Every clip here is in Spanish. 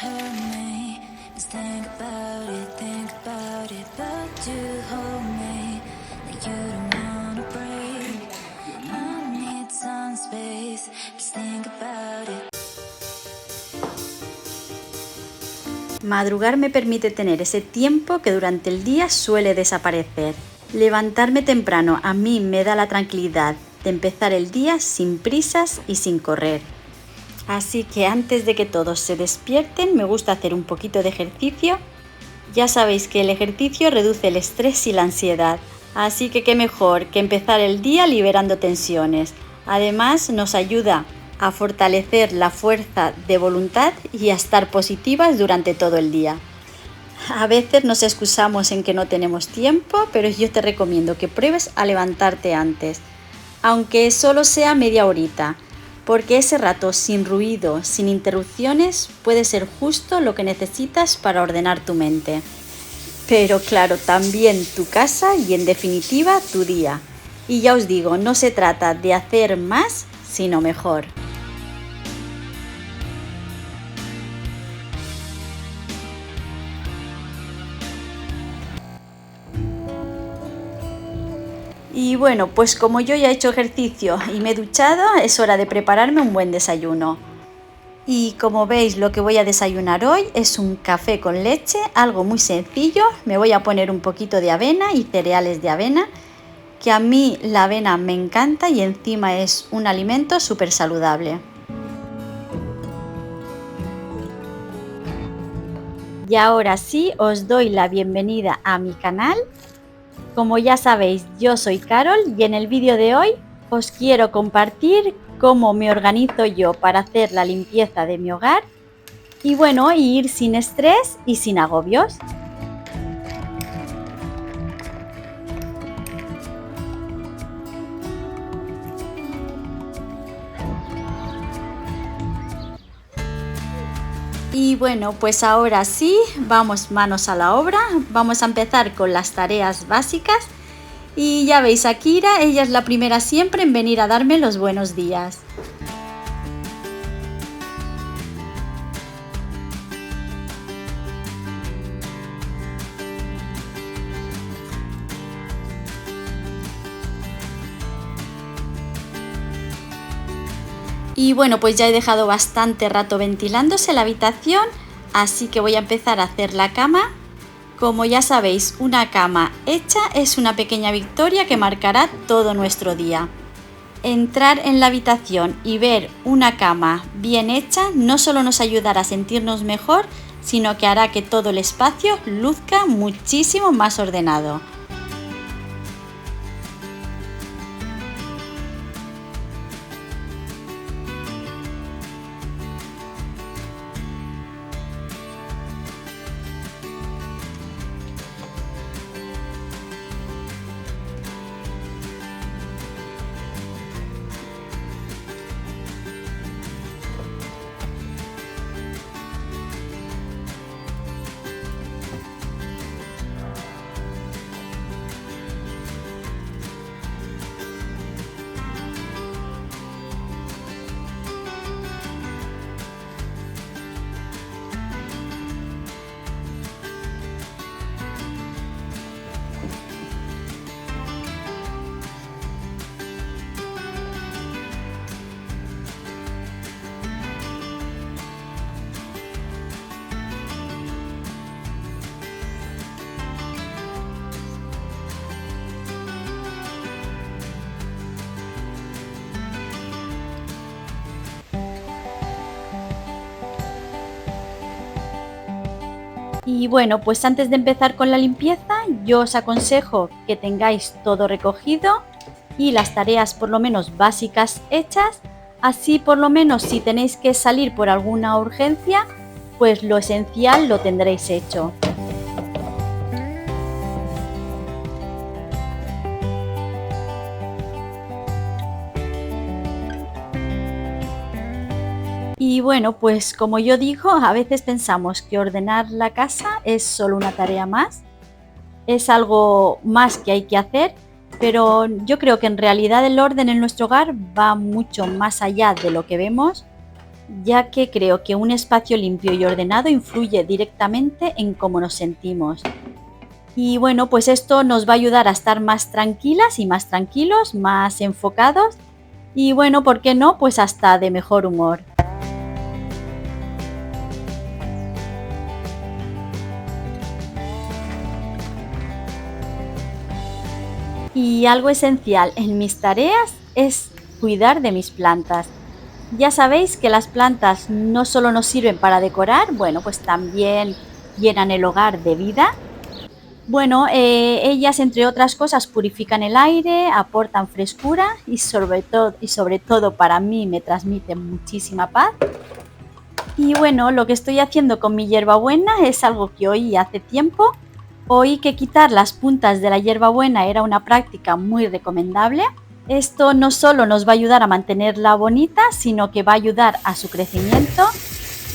hurt me is think about it, but you hold me like you don't wanna break. I need some space, just think about it. Madrugar me permite tener ese tiempo que durante el día suele desaparecer. Levantarme temprano a mí me da la tranquilidad de empezar el día sin prisas y sin correr. Así que antes de que todos se despierten me gusta hacer un poquito de ejercicio. Ya sabéis que el ejercicio reduce el estrés y la ansiedad, así que qué mejor que empezar el día liberando tensiones. Además nos ayuda a fortalecer la fuerza de voluntad y a estar positivas durante todo el día. A veces nos excusamos en que no tenemos tiempo, pero yo te recomiendo que pruebes a levantarte antes, aunque solo sea media horita, porque ese rato sin ruido, sin interrupciones, puede ser justo lo que necesitas para ordenar tu mente. Pero claro, también tu casa y en definitiva tu día. Y ya os digo, no se trata de hacer más, sino mejor. Y bueno, pues como yo ya he hecho ejercicio y me he duchado, es hora de prepararme un buen desayuno. Y como veis, lo que voy a desayunar hoy es un café con leche, algo muy sencillo. Me voy a poner un poquito de avena y cereales de avena, que a mí la avena me encanta y encima es un alimento súper saludable. Y ahora sí, os doy la bienvenida a mi canal. Como ya sabéis, yo soy Carol y en el vídeo de hoy os quiero compartir cómo me organizo yo para hacer la limpieza de mi hogar y bueno, ir sin estrés y sin agobios. Y bueno, pues ahora sí, vamos manos a la obra. Vamos a empezar con las tareas básicas. Y ya veis a Kira, ella es la primera siempre en venir a darme los buenos días. Y bueno, pues ya he dejado bastante rato ventilándose la habitación, así que voy a empezar a hacer la cama. Como ya sabéis, una cama hecha es una pequeña victoria que marcará todo nuestro día. Entrar en la habitación y ver una cama bien hecha no solo nos ayudará a sentirnos mejor, sino que hará que todo el espacio luzca muchísimo más ordenado. Y bueno, pues antes de empezar con la limpieza, yo os aconsejo que tengáis todo recogido y las tareas por lo menos básicas hechas. Así por lo menos si tenéis que salir por alguna urgencia, pues lo esencial lo tendréis hecho. Y bueno, pues como yo digo, a veces pensamos que ordenar la casa es solo una tarea más, es algo más que hay que hacer, pero yo creo que en realidad el orden en nuestro hogar va mucho más allá de lo que vemos. ya que creo que un espacio limpio y ordenado influye directamente en cómo nos sentimos. Y bueno, pues esto nos va a ayudar a estar más tranquilas y más tranquilos, más enfocados y bueno, ¿por qué no? Pues hasta de mejor humor. Y algo esencial en mis tareas es cuidar de mis plantas. Ya sabéis que las plantas no solo nos sirven para decorar, bueno, pues también llenan el hogar de vida. Bueno, ellas, entre otras cosas, purifican el aire, aportan frescura y sobre todo para mí me transmiten muchísima paz. Y bueno, lo que estoy haciendo con mi hierbabuena es algo que oí hace tiempo. Oí que quitar las puntas de la hierbabuena era una práctica muy recomendable. Esto no solo nos va a ayudar a mantenerla bonita, sino que va a ayudar a su crecimiento,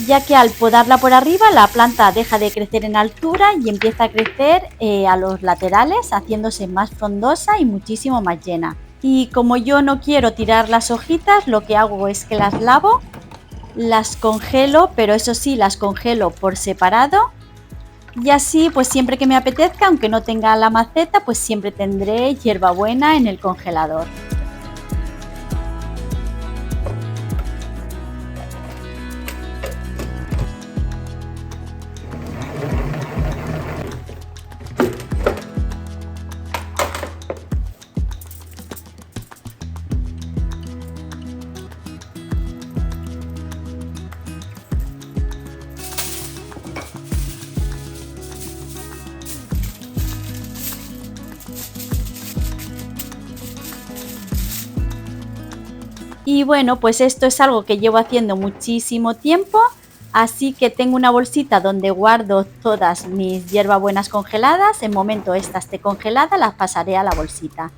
ya que al podarla por arriba la planta deja de crecer en altura y empieza a crecer a los laterales, haciéndose más frondosa y muchísimo más llena. Y como yo no quiero tirar las hojitas, lo que hago es que las lavo, las congelo, pero eso sí, las congelo por separado. Y así, pues siempre que me apetezca, aunque no tenga la maceta, pues siempre tendré hierbabuena en el congelador. Y bueno, pues esto es algo que llevo haciendo muchísimo tiempo, así que tengo una bolsita donde guardo todas mis hierbabuenas congeladas. En momento esta esté congelada, las pasaré a la bolsita.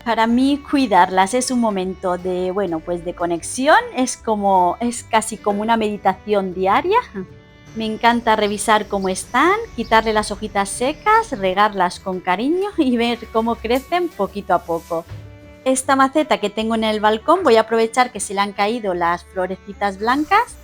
Para mí cuidarlas es un momento de, bueno, pues de conexión, es casi como una meditación diaria. Me encanta revisar cómo están, quitarle las hojitas secas, regarlas con cariño y ver cómo crecen poquito a poco. Esta maceta que tengo en el balcón voy a aprovechar que se le han caído las florecitas blancas,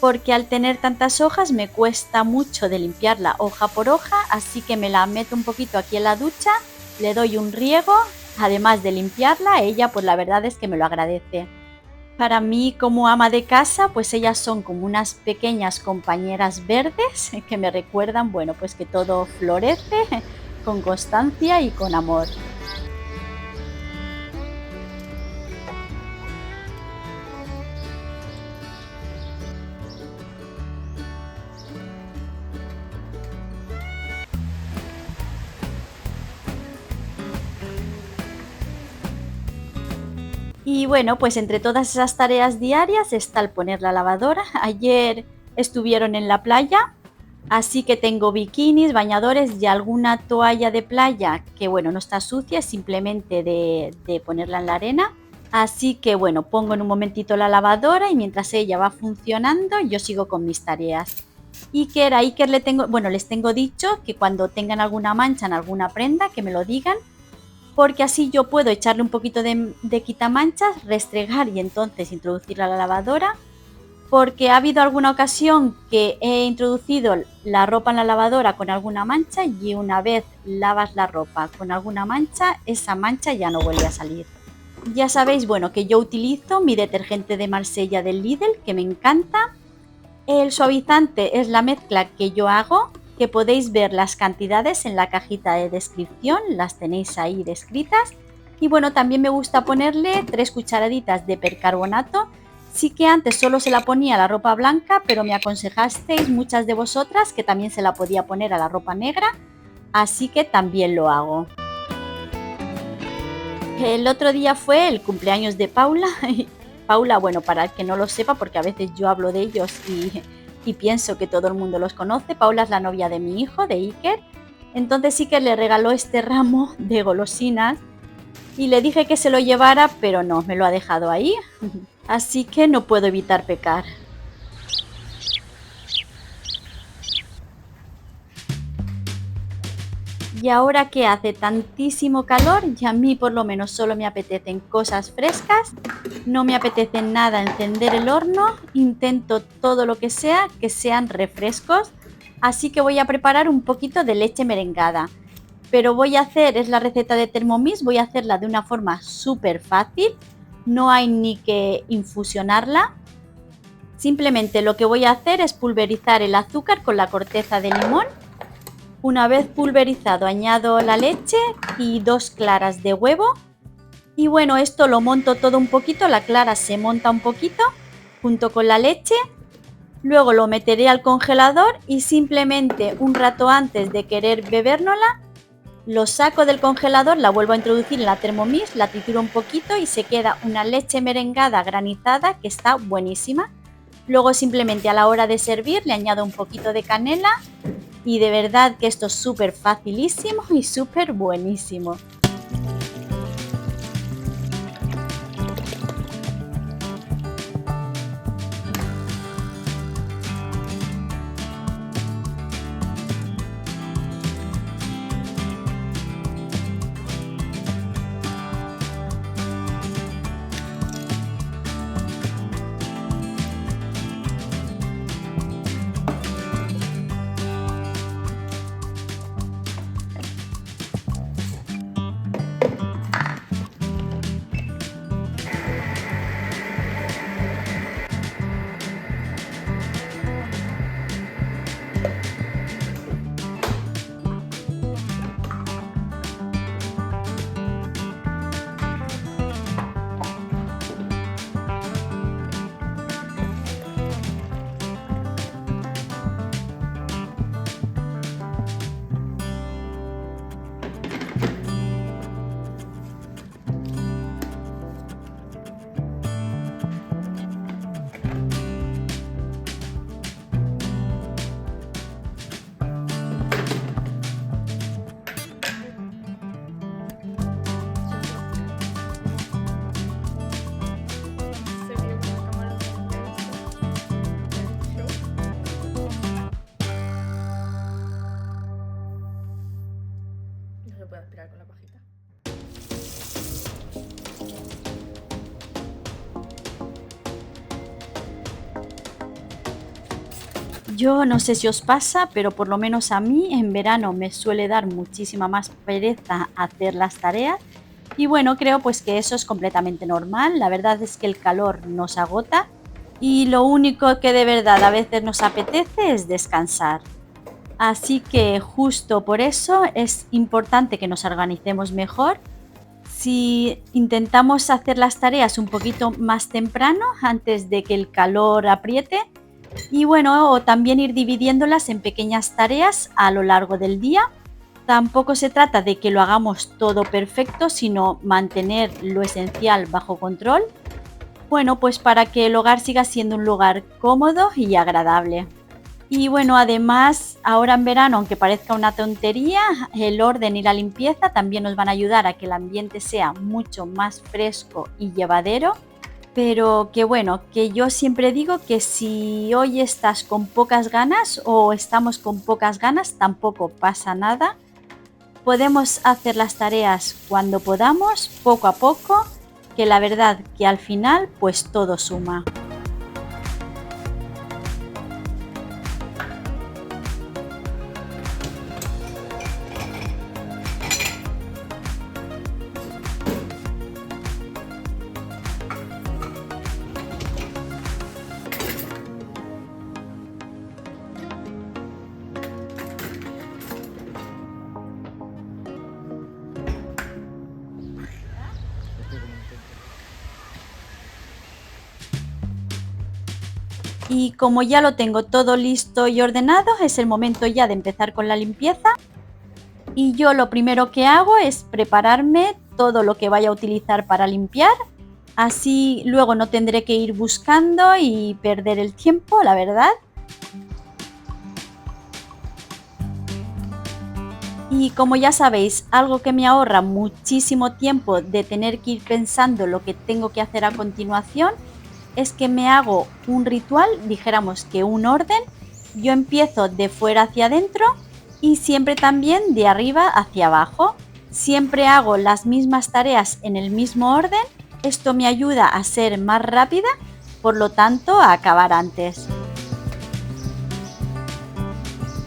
porque al tener tantas hojas me cuesta mucho de limpiarla hoja por hoja, así que me la meto un poquito aquí en la ducha, le doy un riego, además de limpiarla, ella pues la verdad es que me lo agradece. Para mí como ama de casa, pues ellas son como unas pequeñas compañeras verdes que me recuerdan, bueno, pues que todo florece con constancia y con amor. Y bueno, pues entre todas esas tareas diarias está el poner la lavadora. Ayer estuvieron en la playa, así que tengo bikinis, bañadores y alguna toalla de playa que bueno, no está sucia, es simplemente de ponerla en la arena. Así que bueno, pongo en un momentito la lavadora y mientras ella va funcionando, yo sigo con mis tareas. Iker, a Iker les tengo dicho que cuando tengan alguna mancha en alguna prenda, que me lo digan, porque así yo puedo echarle un poquito de quitamanchas, restregar y entonces introducirla a la lavadora, porque ha habido alguna ocasión que he introducido la ropa en la lavadora con alguna mancha y una vez lavas la ropa con alguna mancha, esa mancha ya no vuelve a salir. Ya sabéis, bueno, que yo utilizo mi detergente de Marsella del Lidl, que me encanta. El suavizante es la mezcla que yo hago, que podéis ver las cantidades en la cajita de descripción, las tenéis ahí descritas. Y bueno, también me gusta ponerle 3 cucharaditas de percarbonato. Sí que antes solo se la ponía a la ropa blanca, pero me aconsejasteis muchas de vosotras que también se la podía poner a la ropa negra, así que también lo hago. El otro día fue el cumpleaños de Paula. Paula, bueno, para el que no lo sepa, porque a veces yo hablo de ellos y y pienso que todo el mundo los conoce. Paula es la novia de mi hijo, de Iker. Entonces Iker le regaló este ramo de golosinas y le dije que se lo llevara, pero no, me lo ha dejado ahí. Así que no puedo evitar pecar. Y ahora que hace tantísimo calor, y a mí por lo menos solo me apetecen cosas frescas, no me apetece nada encender el horno, intento todo lo que sean refrescos, así que voy a preparar un poquito de leche merengada. Pero es la receta de Thermomix, voy a hacerla de una forma súper fácil, no hay ni que infusionarla. Simplemente lo que voy a hacer es pulverizar el azúcar con la corteza de limón. Una vez pulverizado añado la leche y 2 claras de huevo. Y bueno, esto lo monto todo un poquito, la clara se monta un poquito junto con la leche. Luego lo meteré al congelador y simplemente un rato antes de querer bebérnosla, lo saco del congelador, la vuelvo a introducir en la Thermomix, la trituro un poquito y se queda una leche merengada granizada que está buenísima. Luego simplemente a la hora de servir le añado un poquito de canela y de verdad que esto es súper facilísimo y súper buenísimo. Puedo aspirar con la pajita. Yo no sé si os pasa, pero por lo menos a mí en verano me suele dar muchísima más pereza hacer las tareas. Y bueno, creo pues que eso es completamente normal. La verdad es que el calor nos agota y lo único que de verdad a veces nos apetece es descansar. Así que justo por eso es importante que nos organicemos mejor. Si intentamos hacer las tareas un poquito más temprano, antes de que el calor apriete, y bueno, o también ir dividiéndolas en pequeñas tareas a lo largo del día. Tampoco se trata de que lo hagamos todo perfecto, sino mantener lo esencial bajo control. Bueno, pues para que el hogar siga siendo un lugar cómodo y agradable. Y bueno, además, ahora en verano, aunque parezca una tontería, el orden y la limpieza también nos van a ayudar a que el ambiente sea mucho más fresco y llevadero. Pero que bueno, que yo siempre digo que si hoy estás con pocas ganas o estamos con pocas ganas, tampoco pasa nada. Podemos hacer las tareas cuando podamos, poco a poco, que la verdad que al final pues todo suma. Y como ya lo tengo todo listo y ordenado, es el momento ya de empezar con la limpieza. Y yo lo primero que hago es prepararme todo lo que vaya a utilizar para limpiar. Así luego no tendré que ir buscando y perder el tiempo, la verdad. Y como ya sabéis, algo que me ahorra muchísimo tiempo de tener que ir pensando lo que tengo que hacer a continuación es que me hago un ritual, dijéramos que un orden. Yo empiezo de fuera hacia adentro y siempre también de arriba hacia abajo. Siempre hago las mismas tareas en el mismo orden. Esto me ayuda a ser más rápida, por lo tanto a acabar antes.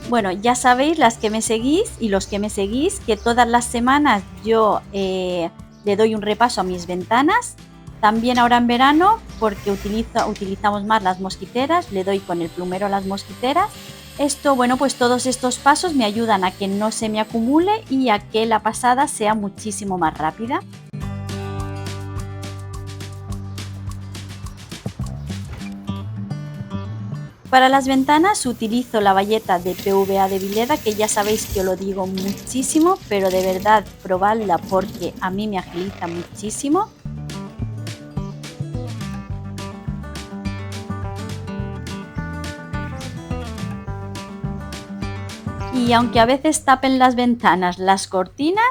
Bueno, ya sabéis las que me seguís y los que me seguís que todas las semanas yo le doy un repaso a mis ventanas. También ahora en verano, porque utilizamos más las mosquiteras, le doy con el plumero a las mosquiteras. Esto, bueno, pues todos estos pasos me ayudan a que no se me acumule y a que la pasada sea muchísimo más rápida. Para las ventanas utilizo la bayeta de PVA de Vileda, que ya sabéis que os lo digo muchísimo, pero de verdad probadla porque a mí me agiliza muchísimo. Y aunque a veces tapen las ventanas las cortinas,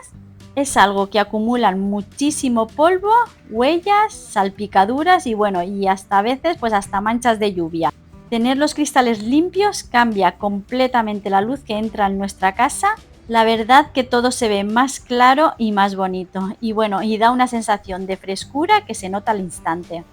es algo que acumulan muchísimo polvo, huellas, salpicaduras y bueno, y hasta a veces pues hasta manchas de lluvia. Tener los cristales limpios cambia completamente la luz que entra en nuestra casa. La verdad que todo se ve más claro y más bonito y bueno, y da una sensación de frescura que se nota al instante.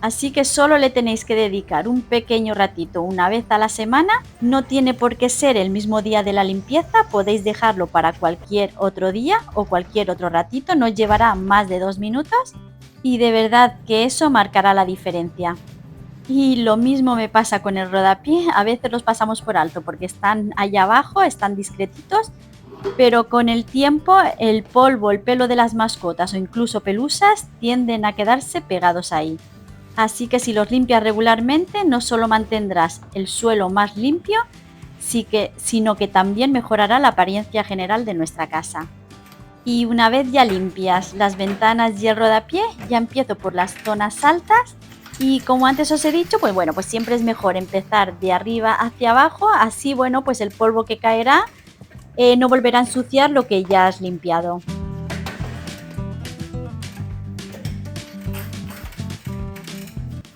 Así que solo le tenéis que dedicar un pequeño ratito una vez a la semana. No tiene por qué ser el mismo día de la limpieza, podéis dejarlo para cualquier otro día o cualquier otro ratito, no llevará más de 2 minutos y de verdad que eso marcará la diferencia. Y lo mismo me pasa con el rodapié, a veces los pasamos por alto porque están allá abajo, están discretitos, pero con el tiempo el polvo, el pelo de las mascotas o incluso pelusas tienden a quedarse pegados ahí. Así que si los limpias regularmente no solo mantendrás el suelo más limpio, sino que también mejorará la apariencia general de nuestra casa. Y una vez ya limpias las ventanas y el rodapié, ya empiezo por las zonas altas. Y como antes os he dicho, pues bueno, pues siempre es mejor empezar de arriba hacia abajo, así bueno, pues el polvo que caerá no volverá a ensuciar lo que ya has limpiado.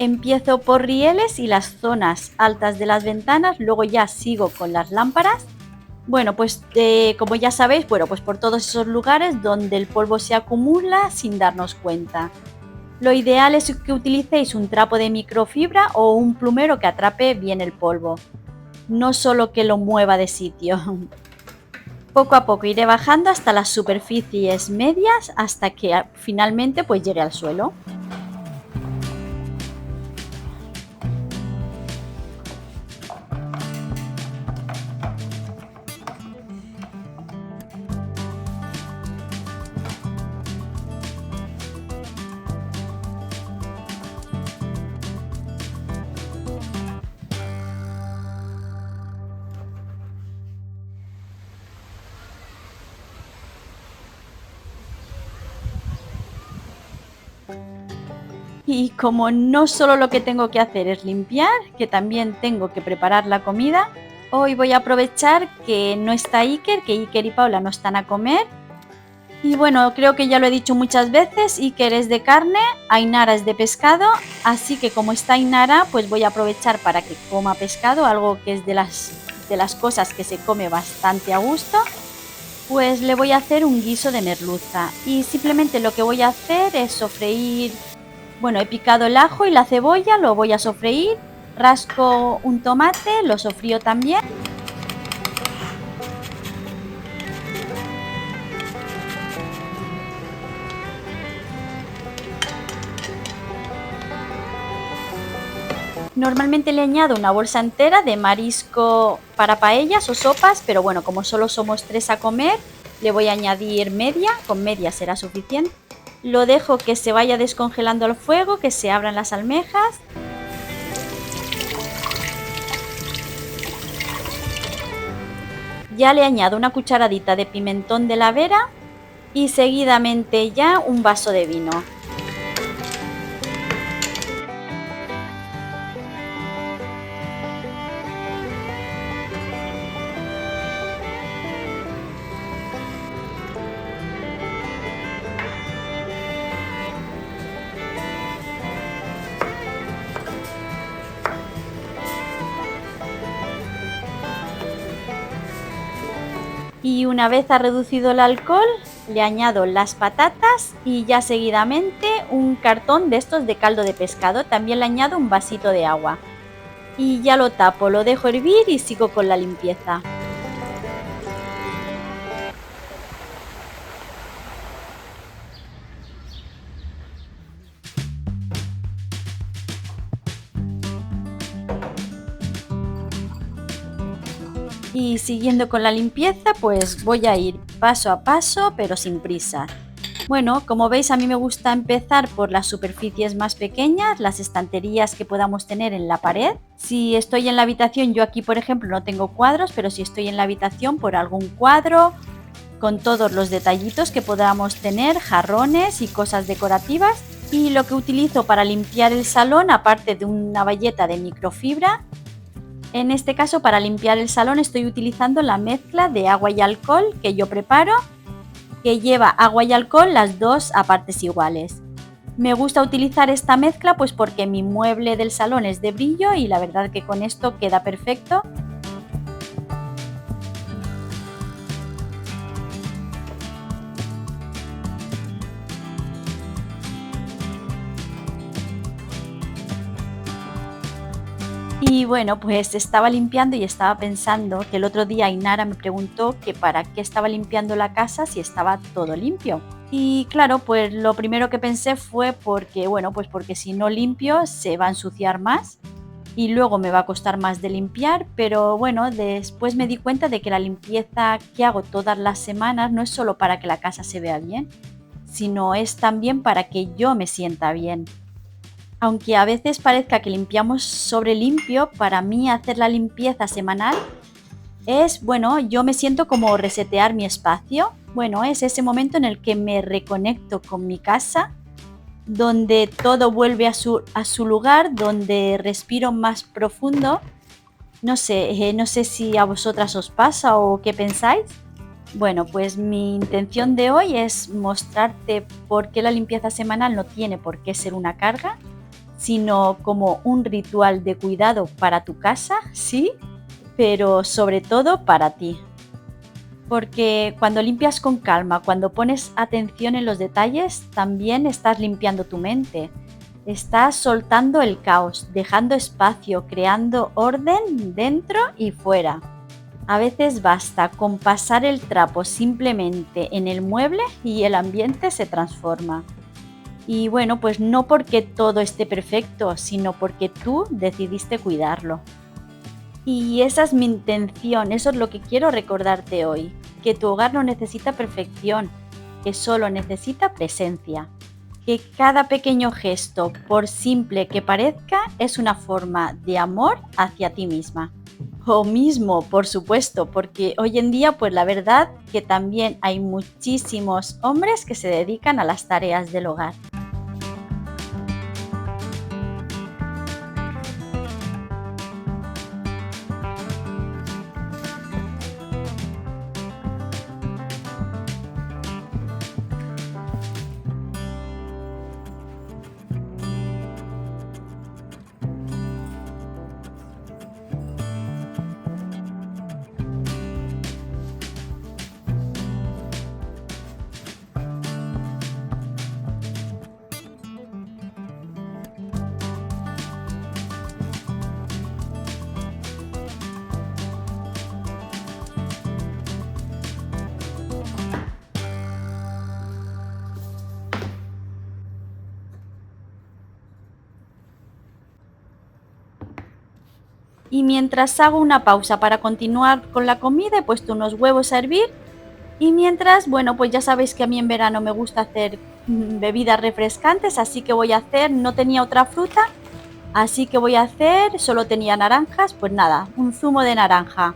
Empiezo por rieles y las zonas altas de las ventanas, luego ya sigo con las lámparas. Bueno, pues como ya sabéis, bueno, pues por todos esos lugares donde el polvo se acumula sin darnos cuenta. Lo ideal es que utilicéis un trapo de microfibra o un plumero que atrape bien el polvo, no solo que lo mueva de sitio. Poco a poco iré bajando hasta las superficies medias hasta que finalmente pues llegue al suelo. Y como no solo lo que tengo que hacer es limpiar, que también tengo que preparar la comida, hoy voy a aprovechar que no está Iker, que Iker y Paula no están a comer. Y bueno, creo que ya lo he dicho muchas veces, Iker es de carne, Ainara es de pescado, así que como está Ainara, pues voy a aprovechar para que coma pescado, algo que es de las cosas que se come bastante a gusto. Pues le voy a hacer un guiso de merluza y simplemente lo que voy a hacer es sofreír. Bueno, he picado el ajo y la cebolla, lo voy a sofreír, rasco un tomate, lo sofrío también. Normalmente le añado una bolsa entera de marisco para paellas o sopas, pero bueno, como solo somos 3 a comer, le voy a añadir media, con media será suficiente. Lo dejo que se vaya descongelando al fuego, que se abran las almejas. Ya le añado una cucharadita de pimentón de la Vera y seguidamente ya un vaso de vino. Y una vez ha reducido el alcohol, le añado las patatas y ya seguidamente un cartón de estos de caldo de pescado. También le añado un vasito de agua. Y ya lo tapo, lo dejo hervir y sigo con la limpieza. Y siguiendo con la limpieza, pues voy a ir paso a paso, pero sin prisa. Bueno, como veis, a mí me gusta empezar por las superficies más pequeñas, las estanterías que podamos tener en la pared. Si estoy en la habitación, yo aquí por ejemplo no tengo cuadros, pero si estoy en la habitación, por algún cuadro con todos los detallitos que podamos tener, jarrones y cosas decorativas. Y lo que utilizo para limpiar el salón, aparte de una bayeta de microfibra, en este caso para limpiar el salón estoy utilizando la mezcla de agua y alcohol que yo preparo, que lleva agua y alcohol las dos a partes iguales. Me gusta utilizar esta mezcla pues porque mi mueble del salón es de brillo y la verdad que con esto queda perfecto. Y bueno, pues estaba limpiando y estaba pensando que el otro día Ainara me preguntó que para qué estaba limpiando la casa si estaba todo limpio. Y claro, pues lo primero que pensé fue porque, bueno, pues porque si no limpio se va a ensuciar más y luego me va a costar más de limpiar, pero bueno, después me di cuenta de que la limpieza que hago todas las semanas no es solo para que la casa se vea bien, sino es también para que yo me sienta bien. Aunque a veces parezca que limpiamos sobre limpio, para mí hacer la limpieza semanal es, bueno, yo me siento como resetear mi espacio. Bueno, es ese momento en el que me reconecto con mi casa, donde todo vuelve a su lugar, donde respiro más profundo. No sé si a vosotras os pasa o qué pensáis. Bueno, pues mi intención de hoy es mostrarte por qué la limpieza semanal no tiene por qué ser una carga, sino como un ritual de cuidado para tu casa, sí, pero sobre todo para ti. Porque cuando limpias con calma, cuando pones atención en los detalles, también estás limpiando tu mente. Estás soltando el caos, dejando espacio, creando orden dentro y fuera. A veces basta con pasar el trapo simplemente en el mueble y el ambiente se transforma. Y bueno, pues no porque todo esté perfecto, sino porque tú decidiste cuidarlo. Y esa es mi intención, eso es lo que quiero recordarte hoy, que tu hogar no necesita perfección, que solo necesita presencia, que cada pequeño gesto, por simple que parezca, es una forma de amor hacia ti misma. O mismo, por supuesto, porque hoy en día, pues la verdad que también hay muchísimos hombres que se dedican a las tareas del hogar. Y mientras hago una pausa para continuar con la comida, he puesto unos huevos a hervir. Y mientras, bueno, pues ya sabéis que a mí en verano me gusta hacer bebidas refrescantes, así que voy a hacer, no tenía otra fruta, así que voy a hacer, solo tenía naranjas, pues nada, un zumo de naranja.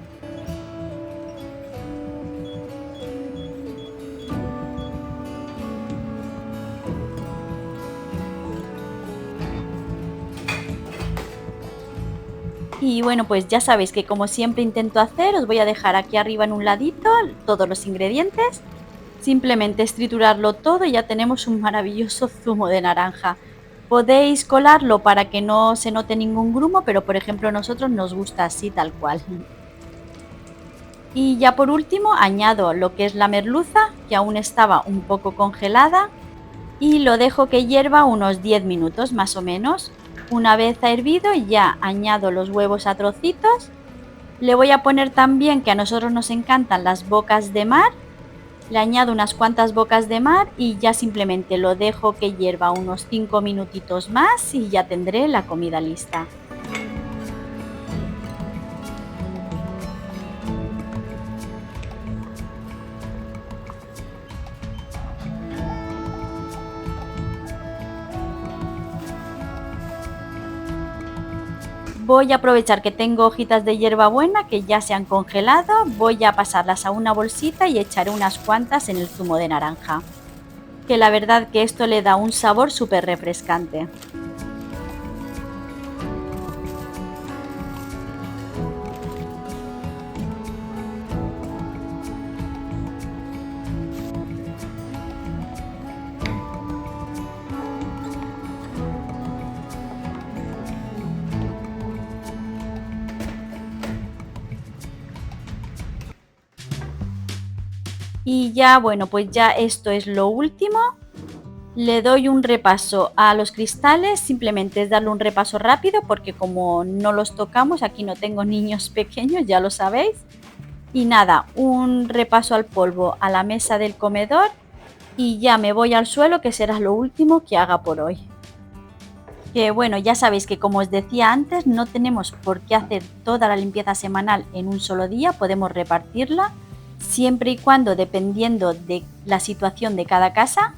Y bueno, pues ya sabéis que como siempre intento hacer, os voy a dejar aquí arriba en un ladito todos los ingredientes. Simplemente es triturarlo todo y ya tenemos un maravilloso zumo de naranja. Podéis colarlo para que no se note ningún grumo, pero por ejemplo a nosotros nos gusta así tal cual. Y ya por último añado lo que es la merluza, que aún estaba un poco congelada, y lo dejo que hierva unos 10 minutos más o menos. Una vez ha hervido ya añado los huevos a trocitos. Le voy a poner también, que a nosotros nos encantan las bocas de mar, le añado unas cuantas bocas de mar y ya simplemente lo dejo que hierva unos 5 minutitos más y ya tendré la comida lista. Voy a aprovechar que tengo hojitas de hierbabuena que ya se han congelado, voy a pasarlas a una bolsita y echaré unas cuantas en el zumo de naranja, que la verdad que esto le da un sabor súper refrescante. Y ya, bueno, pues ya esto es lo último. Le doy un repaso a los cristales, simplemente es darle un repaso rápido porque como no los tocamos, aquí no tengo niños pequeños, ya lo sabéis. Y nada, un repaso al polvo a la mesa del comedor y ya me voy al suelo, que será lo último que haga por hoy. Que bueno, ya sabéis que como os decía antes, no tenemos por qué hacer toda la limpieza semanal en un solo día, podemos repartirla siempre y cuando dependiendo de la situación de cada casa.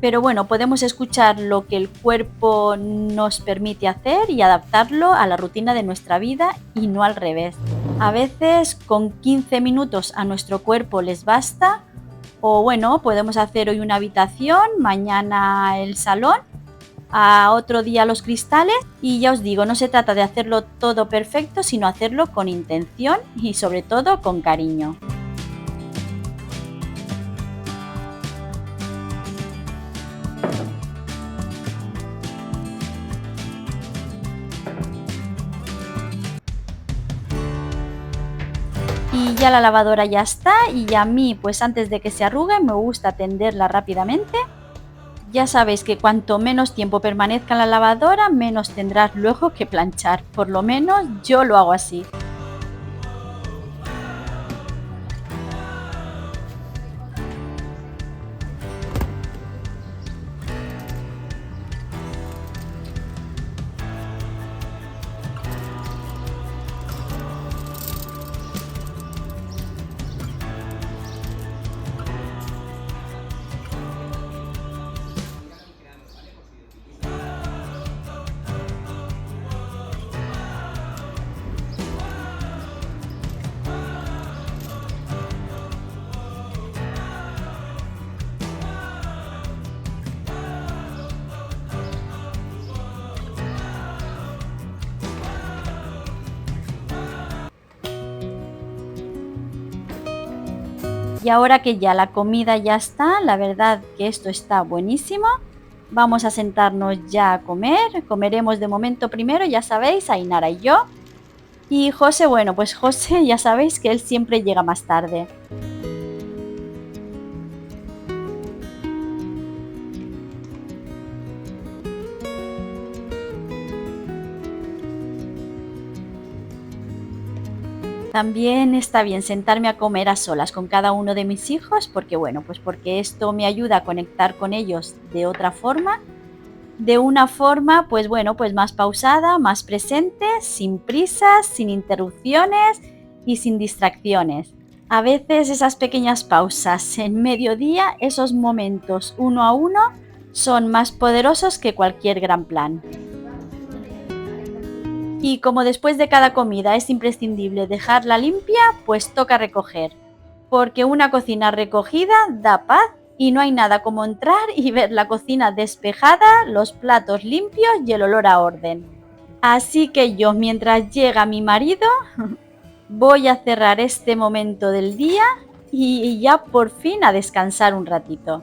Pero bueno, podemos escuchar lo que el cuerpo nos permite hacer y adaptarlo a la rutina de nuestra vida y no al revés. A veces con 15 minutos a nuestro cuerpo les basta, o bueno, podemos hacer hoy una habitación, mañana el salón, a otro día los cristales y ya os digo, no se trata de hacerlo todo perfecto, sino hacerlo con intención y sobre todo con cariño. Y ya la lavadora ya está y a mí pues antes de que se arrugue me gusta tenderla rápidamente. Ya sabéis que cuanto menos tiempo permanezca en la lavadora, menos tendrás luego que planchar. Por lo menos yo lo hago así. Y ahora que ya la comida ya está, la verdad que esto está buenísimo. Vamos a sentarnos ya a comer. Comeremos de momento primero, ya sabéis, Ainara y yo. Y José, bueno, pues José ya sabéis que él siempre llega más tarde. También está bien sentarme a comer a solas con cada uno de mis hijos porque bueno, pues porque esto me ayuda a conectar con ellos de otra forma, de una forma pues bueno, pues más pausada, más presente, sin prisas, sin interrupciones y sin distracciones. A veces esas pequeñas pausas en mediodía, esos momentos uno a uno, son más poderosos que cualquier gran plan. Y como después de cada comida es imprescindible dejarla limpia, pues toca recoger. Porque una cocina recogida da paz y no hay nada como entrar y ver la cocina despejada, los platos limpios y el olor a orden. Así que yo, mientras llega mi marido, voy a cerrar este momento del día y ya por fin a descansar un ratito.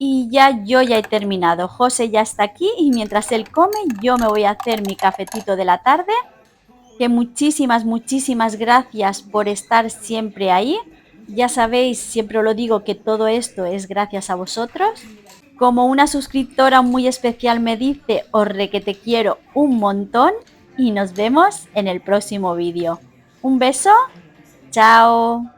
Y ya he terminado. José ya está aquí y mientras él come yo me voy a hacer mi cafetito de la tarde. Que muchísimas gracias por estar siempre ahí. Ya sabéis, siempre os lo digo, que todo esto es gracias a vosotros. Como una suscriptora muy especial me dice, Orre, que te quiero un montón y nos vemos en el próximo vídeo. Un beso, chao.